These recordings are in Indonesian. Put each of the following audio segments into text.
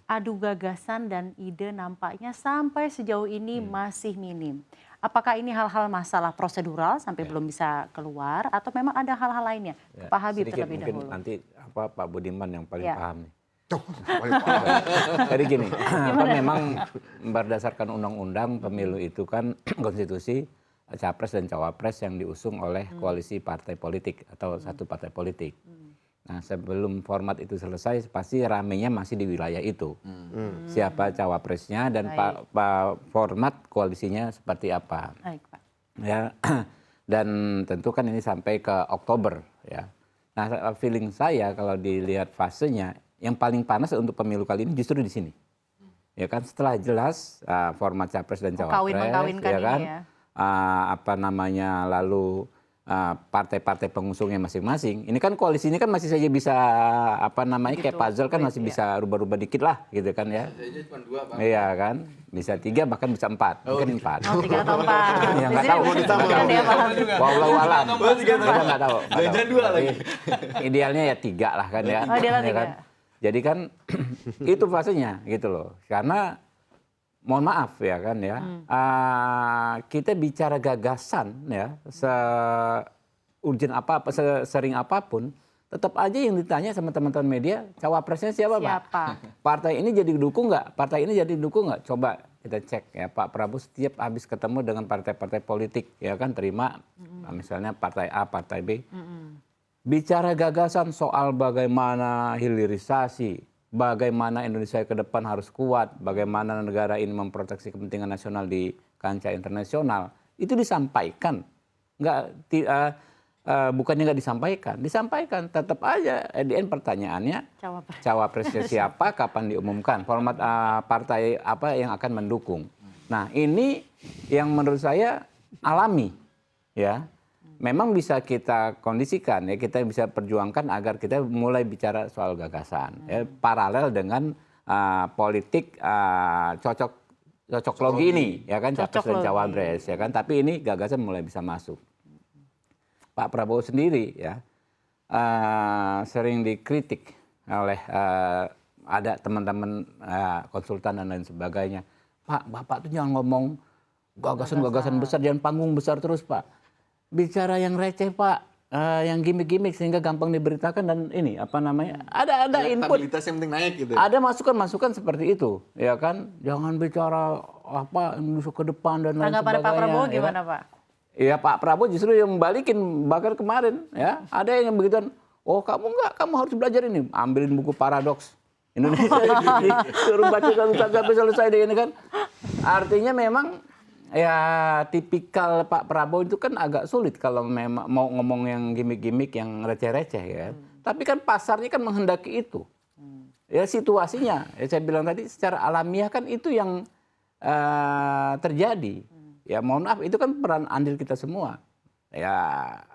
adu gagasan dan ide nampaknya sampai sejauh ini masih minim. Apakah ini hal-hal masalah prosedural sampai belum bisa keluar atau memang ada hal-hal lainnya? Ke Pak Habib Sedikit terlebih mungkin dahulu. nanti Pak Budiman yang paling Ya. paham nih. Tuh, paling paham. Jadi gini, memang berdasarkan undang-undang pemilu itu kan konstitusi capres dan cawapres yang diusung oleh koalisi partai politik atau satu partai politik. Nah, sebelum format itu selesai pasti ramenya masih di wilayah itu. Siapa cawapresnya dan format koalisinya seperti apa. Baik, Pak. Ya. Dan tentu kan ini sampai ke Oktober ya. Nah, feeling saya kalau dilihat fasenya yang paling panas untuk pemilu kali ini justru di sini. Ya kan setelah jelas format capres dan cawapres Mengkawin-mengkawinkan ya kan. ini ya. Lalu partai-partai pengusungnya masing-masing. Ini kan koalisi ini kan masih saja bisa kayak puzzle kan masih bisa rubah-rubah dikit lah gitu kan ya. Cuma 2, Pak. Iya kan, bisa 3 bahkan bisa 4, mungkin 4. Oh, 3 atau 4. Ya nggak tahu. Wallahu alam. Kita nggak tahu. Jangan 2 lagi. Idealnya ya 3 lah kan ya. Oh, idealnya Ya 3. kan? Jadi kan itu fasenya gitu loh. Karena mohon maaf ya kan ya, kita bicara gagasan ya, se-urgent sesering apapun, tetap aja yang ditanya sama teman-teman media, cawapresnya siapa Pak? Partai ini jadi dukung nggak? Partai ini jadi dukung nggak? Coba kita cek ya, Pak Prabowo setiap habis ketemu dengan partai-partai politik ya kan terima, misalnya partai A, partai B, bicara gagasan soal bagaimana hilirisasi, bagaimana Indonesia ke depan harus kuat, bagaimana negara ini memproteksi kepentingan nasional di kancah internasional, itu disampaikan. Bukannya nggak disampaikan, tetap aja at the end pertanyaannya cawapresnya siapa, kapan diumumkan, format partai apa yang akan mendukung. Nah ini yang menurut saya alami ya. Memang bisa kita kondisikan ya, kita bisa perjuangkan agar kita mulai bicara soal gagasan ya, paralel dengan politik cocok logi ini ya kan, capres dan cawapres ya kan, tapi ini gagasan mulai bisa masuk. Pak Prabowo sendiri ya sering dikritik oleh ada teman-teman konsultan dan lain sebagainya. Pak, Bapak tuh jangan ngomong gagasan besar, jangan panggung besar terus Pak. Bicara yang receh Pak, yang gimmick-gimmick sehingga gampang diberitakan dan ini apa namanya, ada input, yang penting naik gitu. ada masukan-masukan seperti itu ya kan, jangan bicara apa Indonesia ke depan dan lain sebagainya. Tanggapan Pak Prabowo gimana Pak? Iya Pak Prabowo justru yang membalikin, bahkan kemarin ya ada yang begituan, oh kamu harus belajar ini, ambilin buku paradoks Indonesia suruh baca sampai selesai deh ini kan, artinya memang ya tipikal Pak Prabowo itu kan agak sulit kalau memang mau ngomong yang gimmick-gimmick yang receh-receh ya. Tapi kan pasarnya kan menghendaki itu. Ya situasinya, ya saya bilang tadi secara alamiah kan itu yang terjadi. Ya mohon maaf itu kan peran andil kita semua. Ya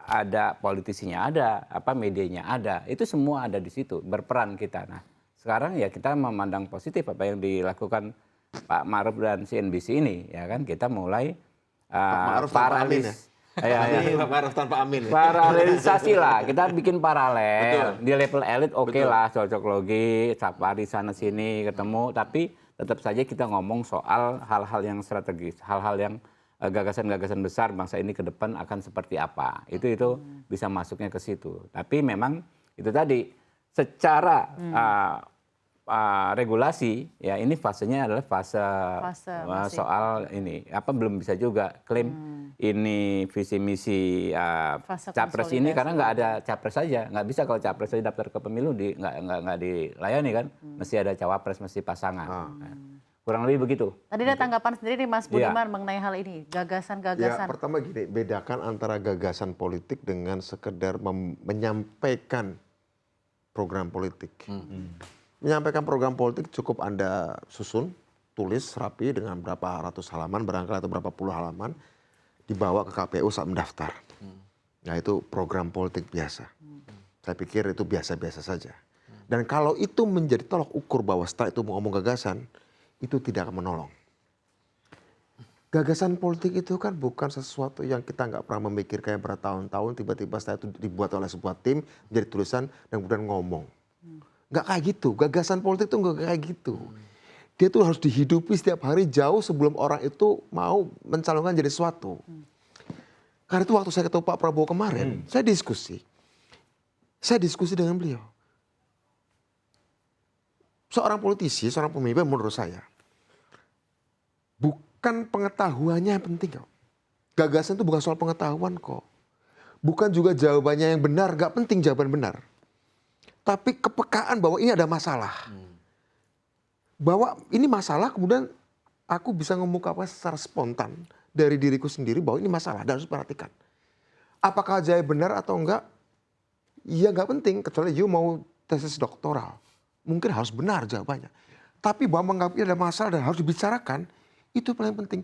ada politisinya ada, medianya ada. Itu semua ada di situ, berperan kita. Nah, sekarang ya kita memandang positif apa yang dilakukan Pak Ma'ruf dan CNBC ini ya kan, kita mulai paralelisasi lah, kita bikin paralel. Betul. Di level elit oke lah, cocok logi, safari sana sini ketemu, tapi tetap saja kita ngomong soal hal-hal yang strategis, hal-hal yang gagasan-gagasan besar bangsa ini ke depan akan seperti apa. Itu bisa masuknya ke situ. Tapi memang itu tadi secara regulasi ya, ini fasenya adalah fase soal ini belum bisa juga klaim ini visi misi capres ini, karena nggak ada capres saja, nggak bisa kalau capres saja daftar ke pemilu nggak dilayani kan, mesti ada cawapres, mesti pasangan. Nah, kurang lebih begitu. Tadi ada tanggapan sendiri nih Mas Budiman mengenai hal ini, gagasan-gagasan. Ya, pertama gini, bedakan antara gagasan politik dengan sekedar menyampaikan program politik. Menyampaikan program politik cukup Anda susun, tulis rapi dengan berapa ratus halaman barangkali atau berapa puluh halaman, dibawa ke KPU saat mendaftar. Nah itu program politik biasa. Saya pikir itu biasa-biasa saja. Dan kalau itu menjadi tolak ukur bahwa setelah itu mau ngomong gagasan, itu tidak akan menolong. Gagasan politik itu kan bukan sesuatu yang kita nggak pernah memikirkan bertahun-tahun, tiba-tiba setelah itu dibuat oleh sebuah tim, menjadi tulisan dan kemudian ngomong. Nggak kayak gitu. Gagasan politik tuh nggak kayak gitu. Dia tuh harus dihidupi setiap hari jauh sebelum orang itu mau mencalonkan jadi sesuatu. Karena itu waktu saya ketemu Pak Prabowo kemarin, saya diskusi. Saya diskusi dengan beliau. Seorang politisi, seorang pemimpin menurut saya, bukan pengetahuannya yang penting kok. Gagasan itu bukan soal pengetahuan kok. Bukan juga jawabannya yang benar, gak penting jawaban benar. Tapi kepekaan bahwa ini ada masalah. Bahwa ini masalah kemudian aku bisa mengungkapkan secara spontan dari diriku sendiri bahwa ini masalah dan harus diperhatikan. Apakah jawab benar atau enggak? Ya gak penting, kecuali you mau tesis doktoral. Mungkin harus benar jawabannya. Tapi bahwa menganggap ini ada masalah dan harus dibicarakan, itu paling penting.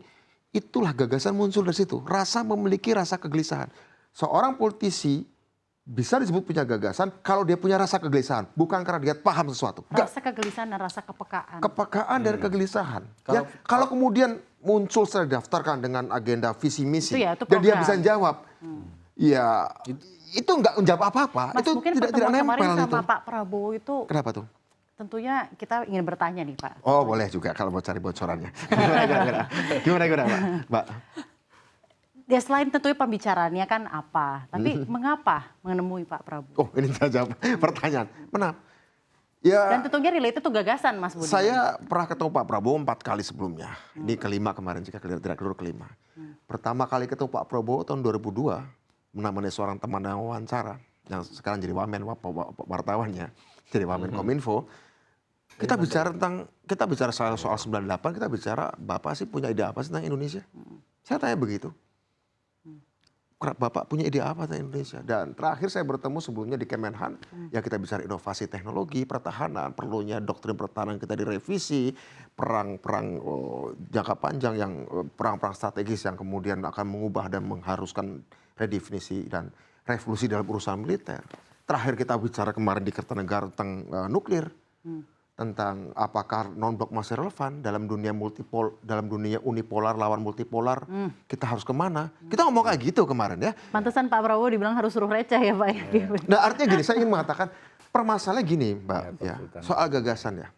Itulah gagasan muncul dari situ. Rasa memiliki rasa kegelisahan. Seorang politisi bisa disebut punya gagasan kalau dia punya rasa kegelisahan. Bukan karena dia paham sesuatu. Rasa kegelisahan dan rasa kepekaan. Kepekaan dan kegelisahan. Kalau kemudian muncul setelah didaftarkan dengan agenda visi misi. Itu Dan dia program. bisa jawab. Ya itu nggak menjawab apa-apa. Mas, Itu mungkin tidak pertemuan nempel kemarin sama itu. Pak Prabowo itu Kenapa tuh? tentunya kita ingin bertanya nih Pak. Oh boleh juga kalau mau cari bocorannya. Gimana Mbak? Ya selain tentunya pembicaraannya kan apa, tapi mengapa menemui Pak Prabowo? Oh ini saya jawab pertanyaan. Kenapa? Ya Dan tentunya related itu gagasan Mas Budi. saya pernah ketemu Pak Prabowo 4 kali sebelumnya. Ini kelima kemarin jika tidak keliru kelima. Pertama kali ketemu Pak Prabowo tahun 2002 menemani seorang teman yang wawancara yang sekarang jadi wamen wartawannya, jadi wamen Kominfo. Kita bicara soal 98, kita bicara Bapak sih punya ide apa sih tentang Indonesia? Saya tanya begitu. Bapak punya ide apa tentang Indonesia? Dan terakhir saya bertemu sebelumnya di Kemenhan, yang kita bicara inovasi teknologi, pertahanan, perlunya doktrin pertahanan kita direvisi, perang-perang jangka panjang yang perang-perang strategis yang kemudian akan mengubah dan mengharuskan redefinisi dan revolusi dalam urusan militer. Terakhir kita bicara kemarin di Kertanegara tentang nuklir. Tentang apakah non-blok masih relevan dalam dunia dalam dunia unipolar lawan multipolar, kita harus kemana? Kita ngomong kayak gitu kemarin ya. Pantesan Pak Prabowo dibilang harus suruh receh ya Pak. Nah artinya gini, saya ingin mengatakan permasalahannya gini Mbak, ya, soal gagasan ya.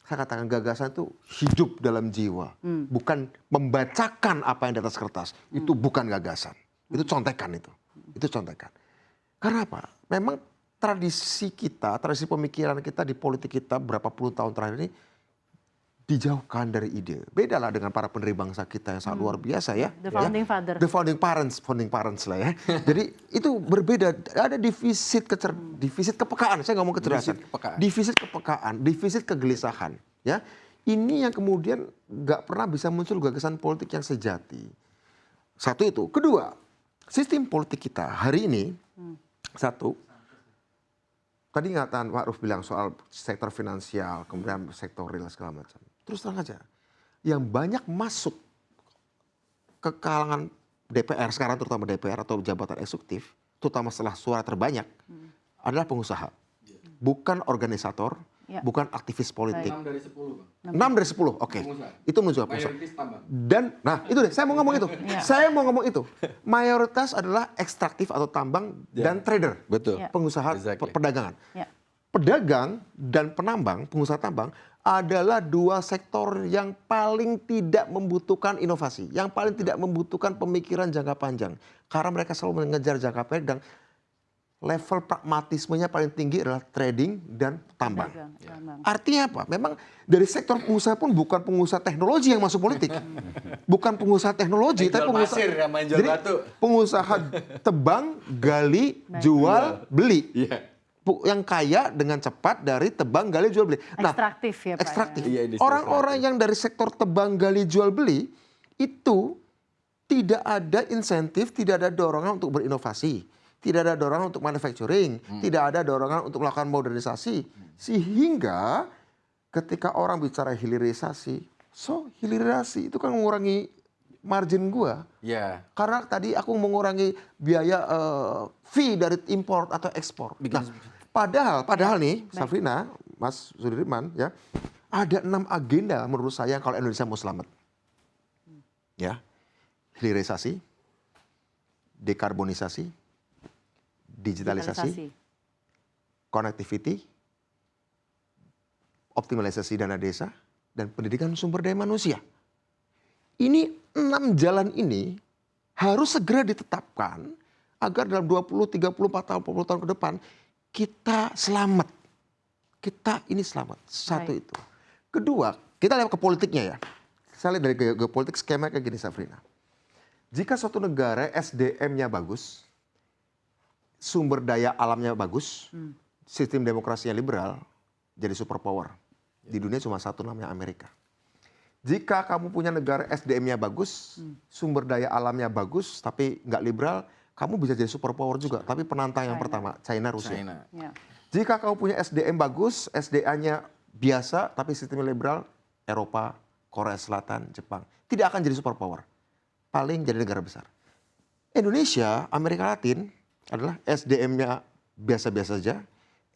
Saya katakan gagasan itu hidup dalam jiwa, bukan membacakan apa yang di atas kertas. Itu bukan gagasan, itu contekan itu contekan. Karena apa? Memang tradisi kita, tradisi pemikiran kita di politik kita berapa puluh tahun terakhir ini dijauhkan dari ide. Bedalah dengan para pendiri bangsa kita yang sangat luar biasa ya. The founding father. The founding parents lah ya. Jadi itu berbeda. Ada defisit kepekaan. Saya ngomong kecerdasan. Defisit kepekaan, defisit kegelisahan. Ya, ini yang kemudian nggak pernah bisa muncul gagasan politik yang sejati. Satu itu. Kedua, sistem politik kita hari ini satu. Tadi ngatain Pak Ruf bilang soal sektor finansial, kemudian sektor real segala macam. Terus terang aja, yang banyak masuk ke kalangan DPR sekarang, terutama DPR atau jabatan eksekutif, terutama setelah suara terbanyak, adalah pengusaha. Bukan organisator, bukan aktivis politik. 6 dari 10 Bang. 6 dari 10, oke. Itu menunjukkan pengusaha. Mayoritas tambang. Dan, nah itu deh, saya mau ngomong itu. Saya mau ngomong itu. Mayoritas adalah ekstraktif atau tambang dan trader. Betul. Pengusaha Exactly. perdagangan. Ya. Pedagang dan penambang, pengusaha tambang adalah dua sektor yang paling tidak membutuhkan inovasi, yang paling tidak membutuhkan pemikiran jangka panjang. Karena mereka selalu mengejar jangka pendek dan level pragmatismenya paling tinggi adalah trading dan tambang. Artinya apa? Memang dari sektor pengusaha pun bukan pengusaha teknologi yang masuk politik. Bukan pengusaha teknologi, tapi pengusaha pasir, yang main jual jadi, batu. pengusaha tebang, gali, jual, beli. Iya. Yang kaya dengan cepat dari tebang, gali, jual, beli. Nah, Ekstraktif ya Pak. ekstraktif. Iya, industri Orang-orang yang dari sektor tebang, gali, jual, beli itu tidak ada insentif, tidak ada dorongan untuk berinovasi. Tidak ada dorongan untuk manufacturing, tidak ada dorongan untuk melakukan modernisasi. Sehingga ketika orang bicara hilirisasi, hilirisasi itu kan mengurangi margin gua. Iya. Karena tadi aku mengurangi biaya fee dari import atau ekspor. Nah, padahal nih, Safrina, Mas Sudirman, ya, ada 6 agenda menurut saya kalau Indonesia mau selamat. Ya, hilirisasi, dekarbonisasi, digitalisasi, connectivity, optimalisasi dana desa, dan pendidikan sumber daya manusia. Ini 6 jalan ini harus segera ditetapkan agar dalam 20, 30, 40 tahun, 40 tahun ke depan kita selamat. Kita ini selamat. Satu Baik. itu. Kedua, kita lihat ke politiknya ya. Saya lihat dari geopolitik skema kayak gini, Safrina. Jika suatu negara SDM-nya bagus, sumber daya alamnya bagus, sistem demokrasinya liberal, jadi superpower. Di dunia cuma satu namanya Amerika. Jika kamu punya negara SDM-nya bagus, sumber daya alamnya bagus, tapi nggak liberal, kamu bisa jadi superpower juga. Tapi penantang yang pertama, China, Rusia. China. Ya. Jika kamu punya SDM bagus, SDA-nya biasa, tapi sistemnya liberal, Eropa, Korea Selatan, Jepang. Tidak akan jadi superpower. Paling jadi negara besar. Indonesia, Amerika Latin adalah SDM-nya biasa-biasa saja,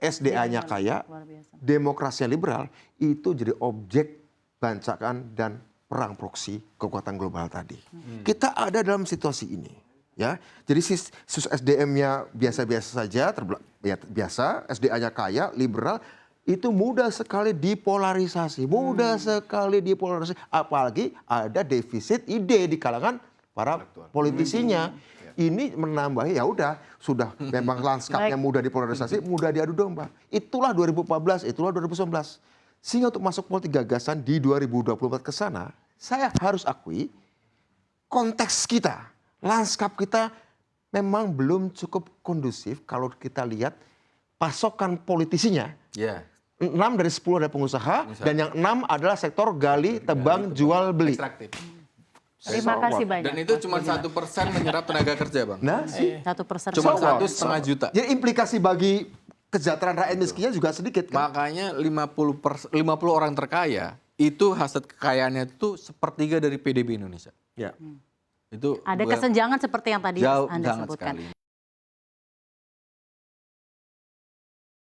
SDA-nya kaya, Luar biasa. demokrasinya liberal, itu jadi objek bancakan dan perang proksi kekuatan global tadi. Kita ada dalam situasi ini. Ya, jadi SDM-nya biasa-biasa saja, biasa, SDA-nya kaya, liberal, itu mudah sekali dipolarisasi, apalagi ada defisit ide di kalangan para politisinya. Ini menambah, ya udah, sudah memang lanskapnya mudah dipolarisasi, mudah diadu domba. Itulah 2014, itulah 2019. Sehingga untuk masuk politik gagasan di 2024 ke sana, saya harus akui konteks kita, lanskap kita memang belum cukup kondusif kalau kita lihat pasokan politisinya. Ya. 6 dari 10 adalah pengusaha, dan yang 6 adalah sektor gali, tebang, jual, beli. Ekstraktif. Terima kasih banyak. Dan itu cuma 1% menyerap tenaga kerja, Bang. Nah, 1%. Cuma So what? 1,5 juta. jadi implikasi bagi kesejahteraan rakyat miskinnya juga sedikit kan? Makanya 50 orang terkaya itu hasil kekayaannya itu sepertiga dari PDB Indonesia. Ya. Itu Ada kesenjangan seperti yang tadi jauh Anda sangat sebutkan. sekali.